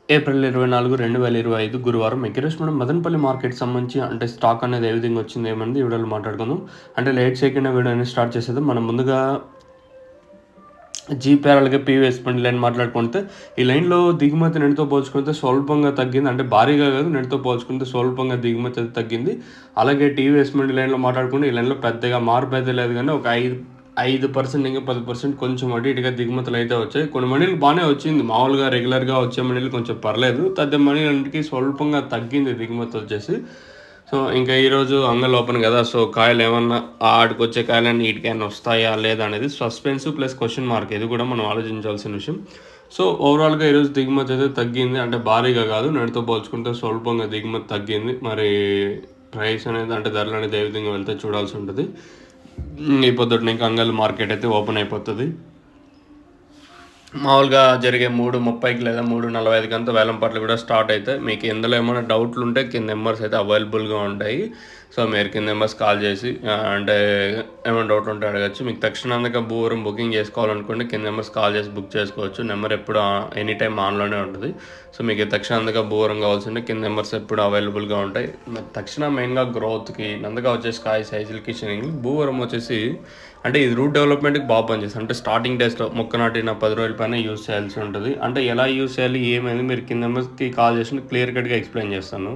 April 24, 2025 గురువారం ఈరోజు మనం మదనపల్లి మార్కెట్‌కి సంబంధించి అంటే స్టాక్ అనేది ఏ విధంగా వచ్చింది ఏమన్నది ఈ వీడియోలో మాట్లాడుకుందాం. అంటే లేట్ చేయకుండా వీడియోని స్టార్ట్ చేసేద్దాం. మనం ముందుగా జీపీఆర్ అలాగే పీవీఎస్‌పీ లైన్ మాట్లాడుకుంటే ఈ లైన్‌లో దిగుమతి నిన్నటితో పోల్చుకుంటే స్వల్పంగా తగ్గింది. అంటే భారీగా కాదు, నిన్నటితో పోల్చుకుంటే స్వల్పంగా దిగుమతి అయితే తగ్గింది. అలాగే టీవీఎస్‌పీ లైన్‌లో మాట్లాడుకుంటే ఈ లైన్‌లో పెద్దగా మార్పు అయితే లేదు కానీ ఒక 5% ఇంకా 10% కొంచెం అటు ఇటుగా దిగుమతులు అయితే వచ్చాయి. కొన్ని మండీలు బాగానే వచ్చింది. మామూలుగా రెగ్యులర్‌గా వచ్చే మండీలు కొంచెం పర్లేదు. తద్ది మండీలన్నిటికి స్వల్పంగా తగ్గింది దిగుమతి వచ్చేసి. సో, ఇంకా ఈరోజు అంగళ్ళు ఓపెన్ కదా! సో, కాయలేమన్నా ఆడికొచ్చే కాయలన్నీ ఈటికేమన్నా వస్తాయా? లేదా? అనేది సస్పెన్స్ ప్లస్ క్వెషన్ మార్క్. ఇది కూడా మనం ఆలోచించాల్సిన విషయం. సో, ఓవరాల్‌గా ఈరోజు దిగుమతి అయితే తగ్గింది. అంటే భారీగా కాదు. నిన్నటితో పోల్చుకుంటే స్వల్పంగా దిగుమతి తగ్గింది. మరి ప్రైస్ అనేది అంటే ధరలనేది ఏ విధంగా వెళ్తే చూడాల్సి ఉంటది. ఈ పొద్దుటనే ఇంకా అంగళ్ళు మార్కెట్ అయితే ఓపెన్ అయిపోతది. మామూలుగా జరిగే 3:30కి లేదా 3:45కి అంతా వేలంపాట్లు కూడా స్టార్ట్ అవుతాయి. మీకు ఇందులో ఏమైనా డౌట్లు ఉంటే కింద నెంబర్స్ అయితే అవైలబుల్గా ఉంటాయి. సో, మీరు కింద నెంబర్స్ కాల్ చేసి అంటే ఏమైనా డౌట్ ఉంటే అడగచ్చు. మీకు తక్షణంగా భూవరం బుకింగ్ చేసుకోవాలనుకోండి కింద నెంబర్స్ కాల్ చేసి బుక్ చేసుకోవచ్చు. నెంబర్ ఎప్పుడు ఎనీ టైం ఆన్లోనే ఉంటుంది. సో, మీకు తక్షణంగా భూవరం కావాల్సింటే కింద నెంబర్స్ ఎప్పుడు అవైలబుల్గా ఉంటాయి. తక్షణ మెయిన్గా గ్రోత్కి, నందగా వచ్చేసి కాయ సైజులకి షైనింగ్, భూవరం వచ్చేసి అంటే ఇది రూట్ డెవలప్మెంట్కి బాగా పనిచేస్తుంది. అంటే స్టార్టింగ్ డేస్లో మొక్క నాటిన 10 రోజుల పైన యూజ్ చేయాల్సి ఉంటుంది. అంటే ఎలా యూజ్ చేయాలి ఏమైంది మీరు కింద నెంబర్స్కి కాల్ చేసి క్లియర్ కట్గా ఎక్స్ప్లెయిన్ చేస్తాను.